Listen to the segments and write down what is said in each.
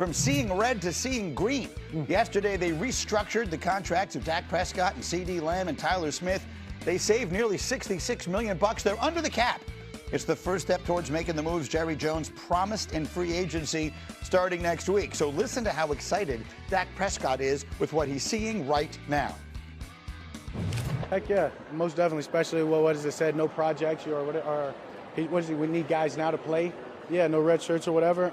From seeing red to seeing green. Yesterday, they restructured the contracts of Dak Prescott and C.D. Lamb and Tyler Smith. They saved nearly $66 million. They're under the cap. It's the first step towards making the moves Jerry Jones promised in free agency starting next week. So listen to how excited Dak Prescott is with what he's seeing right now. Heck yeah, most definitely, especially what is it said, no projects or whatever. We need guys now to play. Yeah, no red shirts or whatever.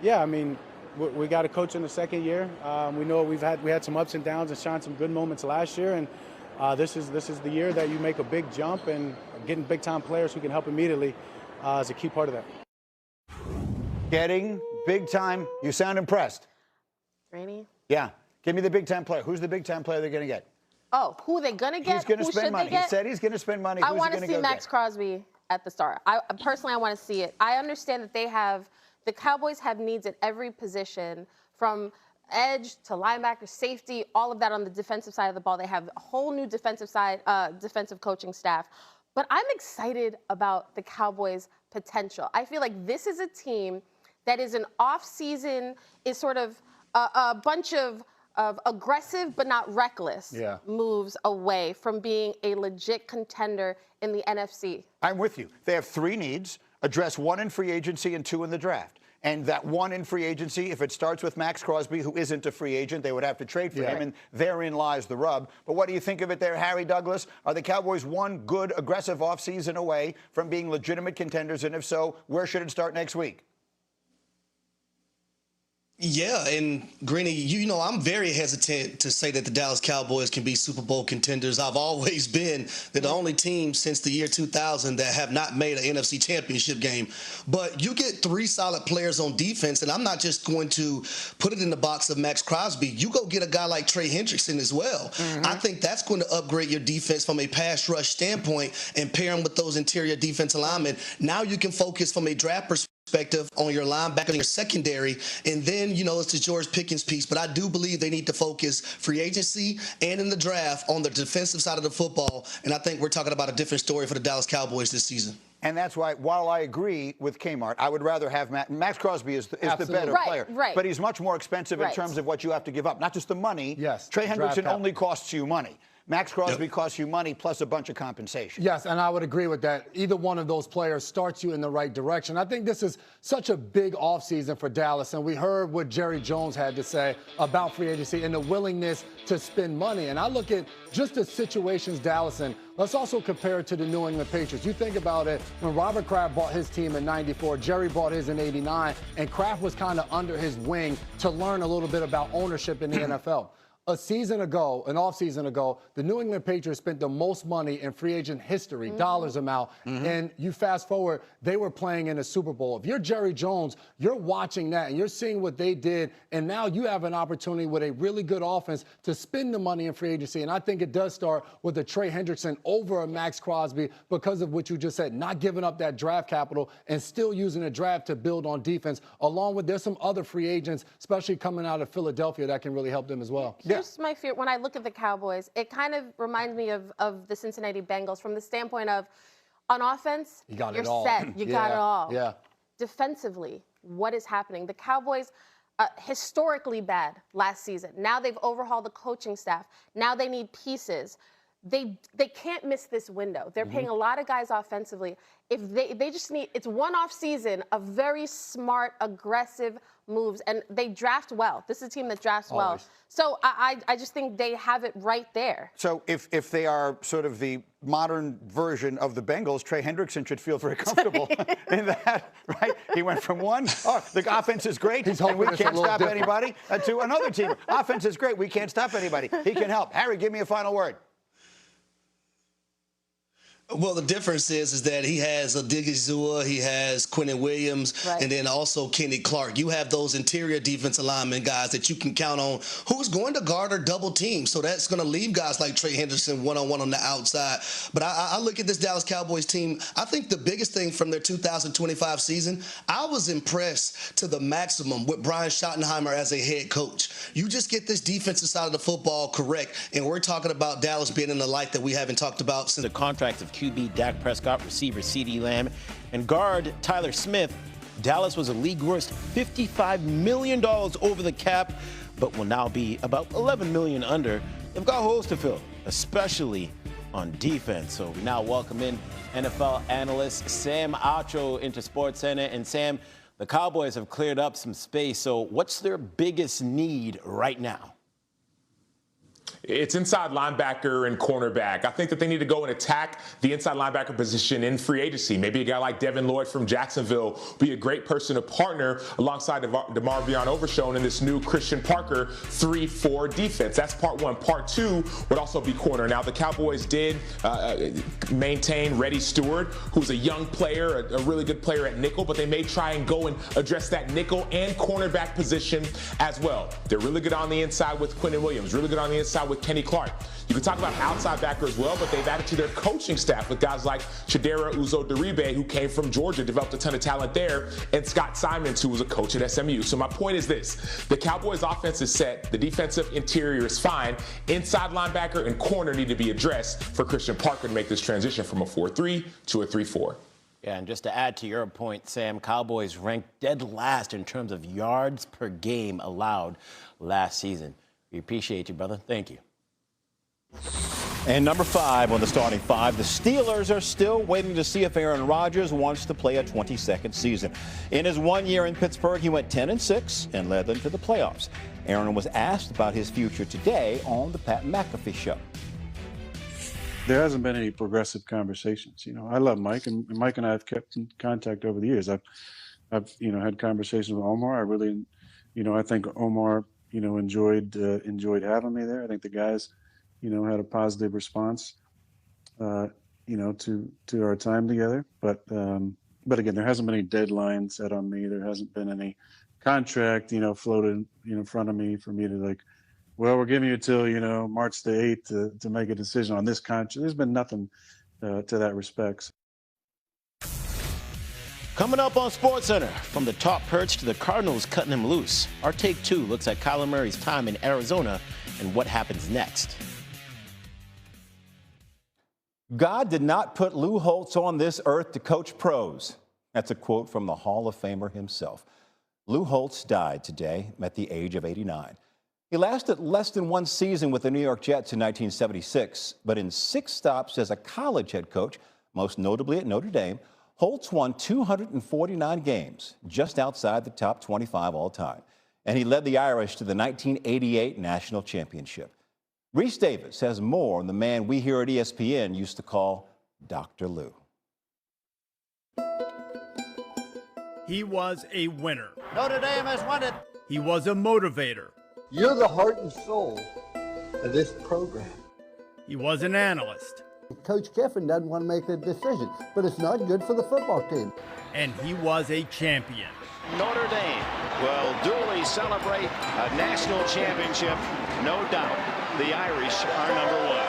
Yeah, I mean, we got a coach in the second year. We know we had some ups and downs and shone some good moments last year, and this is the year that you make a big jump, and getting big time players who can help immediately is a key part of that. Getting big time. You sound impressed. Rainey? Yeah. Give me the big time player. Who's the big time player they're going to get? Oh, who they going to get? He's going to spend money. He said he's going to spend money. I want to see Maxx Crosby at the start. Personally, I want to see it. I understand that the Cowboys have needs at every position, from edge to linebacker, safety, all of that on the defensive side of the ball. They have a whole new defensive coaching staff. But I'm excited about the Cowboys' potential. I feel like this is a team that is an off-season, is sort of a bunch of aggressive but not reckless moves away from being a legit contender in the NFC. I'm with you. They have three needs: address one in free agency and two in the draft. And that one in free agency, if it starts with Maxx Crosby, who isn't a free agent, they would have to trade for him, and therein lies the rub. But what do you think of it there, Harry Douglas? Are the Cowboys one good, aggressive offseason away from being legitimate contenders? And if so, where should it start next week? Yeah, and Greeny, you know, I'm very hesitant to say that the Dallas Cowboys can be Super Bowl contenders. I've always been the only team since the year 2000 that have not made an NFC championship game. But you get three solid players on defense, and I'm not just going to put it in the box of Maxx Crosby. You go get a guy like Trey Hendrickson as well. I think that's going to upgrade your defense from a pass rush standpoint, and pair him with those interior defensive linemen. Now you can focus from a draft perspective on your linebacker and your secondary, and then, you know, it's the George Pickens piece. But I do believe they need to focus free agency and in the draft on the defensive side of the football, and I think we're talking about a different story for the Dallas Cowboys this season. And that's why, while I agree with Kmart, I would rather have Maxx Crosby is the better player. But he's much more expensive in terms of what you have to give up. Not just the money. Yes. Trey Hendrickson only costs you money. Maxx Crosby costs you money plus a bunch of compensation. Yes, and I would agree with that. Either one of those players starts you in the right direction. I think this is such a big offseason for Dallas, and we heard what Jerry Jones had to say about free agency and the willingness to spend money. And I look at just the situations Dallas in. Let's also compare it to the New England Patriots. You think about it, when Robert Kraft bought his team in '94, Jerry bought his in '89, and Kraft was kind of under his wing to learn a little bit about ownership in the NFL. An off-season ago, the New England Patriots spent the most money in free agent history, dollars amount, and you fast forward, they were playing in a Super Bowl. If you're Jerry Jones, you're watching that, and you're seeing what they did, and now you have an opportunity with a really good offense to spend the money in free agency, and I think it does start with a Trey Hendrickson over a Maxx Crosby because of what you just said, not giving up that draft capital and still using a draft to build on defense, along with there's some other free agents, especially coming out of Philadelphia, that can really help them as well. Here's my fear. When I look at the Cowboys, it kind of reminds me of the Cincinnati Bengals from the standpoint of, on offense, you're set. You got it all. Yeah. Defensively, what is happening? The Cowboys, historically bad last season. Now they've overhauled the coaching staff. Now they need pieces. They can't miss this window. They're paying a lot of guys offensively. If they just need, it's one off season of very smart, aggressive moves, and they draft well. This is a team that drafts well. So I just think they have it right there. So if they are sort of the modern version of the Bengals, Trey Hendrickson should feel very comfortable in that, right? He went from the offense is great, and we can't stop anybody, to another team. Offense is great, we can't stop anybody. He can help. Harry, give me a final word. Well, the difference is that he has Odigizua, he has Quinnen Williams, and then also Kenny Clark. You have those interior defensive lineman guys that you can count on who's going to guard or double team. So that's going to leave guys like Trey Hendrickson one-on-one on the outside. But I look at this Dallas Cowboys team. I think the biggest thing from their 2025 season, I was impressed to the maximum with Brian Schottenheimer as a head coach. You just get this defensive side of the football correct, and we're talking about Dallas being in the light that we haven't talked about since the contract of QB Dak Prescott, receiver C.D. Lamb, and guard Tyler Smith. Dallas was a league worst $55 million over the cap, but will now be about $11 million under. They've got holes to fill, especially on defense. So we now welcome in NFL analyst Sam Acho into SportsCenter. And Sam, the Cowboys have cleared up some space. So what's their biggest need right now? It's inside linebacker and cornerback. I think that they need to go and attack the inside linebacker position in free agency. Maybe a guy like Devin Lloyd from Jacksonville would be a great person to partner alongside DeMarvion Overshown in this new Christian Parker 3-4 defense. That's part one. Part two would also be corner. Now, the Cowboys did maintain Reddy Stewart, who's a young player, a really good player at nickel, but they may try and go and address that nickel and cornerback position as well. They're really good on the inside with Quinnen Williams, really good on the inside with Kenny Clark. You can talk about outside backer as well, but they've added to their coaching staff with guys like Chidera Uzo-Diribe, who came from Georgia, developed a ton of talent there, and Scott Simons, who was a coach at SMU. So my point is this. The Cowboys' offense is set. The defensive interior is fine. Inside linebacker and corner need to be addressed for Christian Parker to make this transition from a 4-3 to a 3-4. Yeah, and just to add to your point, Sam, Cowboys ranked dead last in terms of yards per game allowed last season. We appreciate you, brother. Thank you. And number 5 on the starting 5, the Steelers are still waiting to see if Aaron Rodgers wants to play a 22nd season. In his 1 year in Pittsburgh, he went 10-6 and led them to the playoffs. Aaron was asked about his future today on the Pat McAfee Show. There hasn't been any progressive conversations. You know, I love Mike, and Mike and I have kept in contact over the years. I've had conversations with Omar. I really, I think Omar, enjoyed having me there. I think the guys, had a positive response, to our time together. But again, there hasn't been any deadline set on me. There hasn't been any contract, floated in front of me for me to like, well, we're giving you till, March the 8th to make a decision on this contract. There's been nothing to that respect. Coming up on SportsCenter, from the top perch to the Cardinals cutting him loose. Our Take 2 looks at Kyler Murray's time in Arizona and what happens next. God did not put Lou Holtz on this earth to coach pros. That's a quote from the Hall of Famer himself. Lou Holtz died today at the age of 89. He lasted less than one season with the New York Jets in 1976, but in 6 stops as a college head coach, most notably at Notre Dame, Holtz won 249 games, just outside the top 25 all time. And he led the Irish to the 1988 National Championship. Reese Davis has more on the man we here at ESPN used to call Dr. Lou. He was a winner. Notre Dame has won it. He was a motivator. You're the heart and soul of this program. He was an analyst. Coach Kiffin doesn't want to make the decision, but it's not good for the football team. And he was a champion. Notre Dame will duly celebrate a national championship. No doubt the Irish are number 1.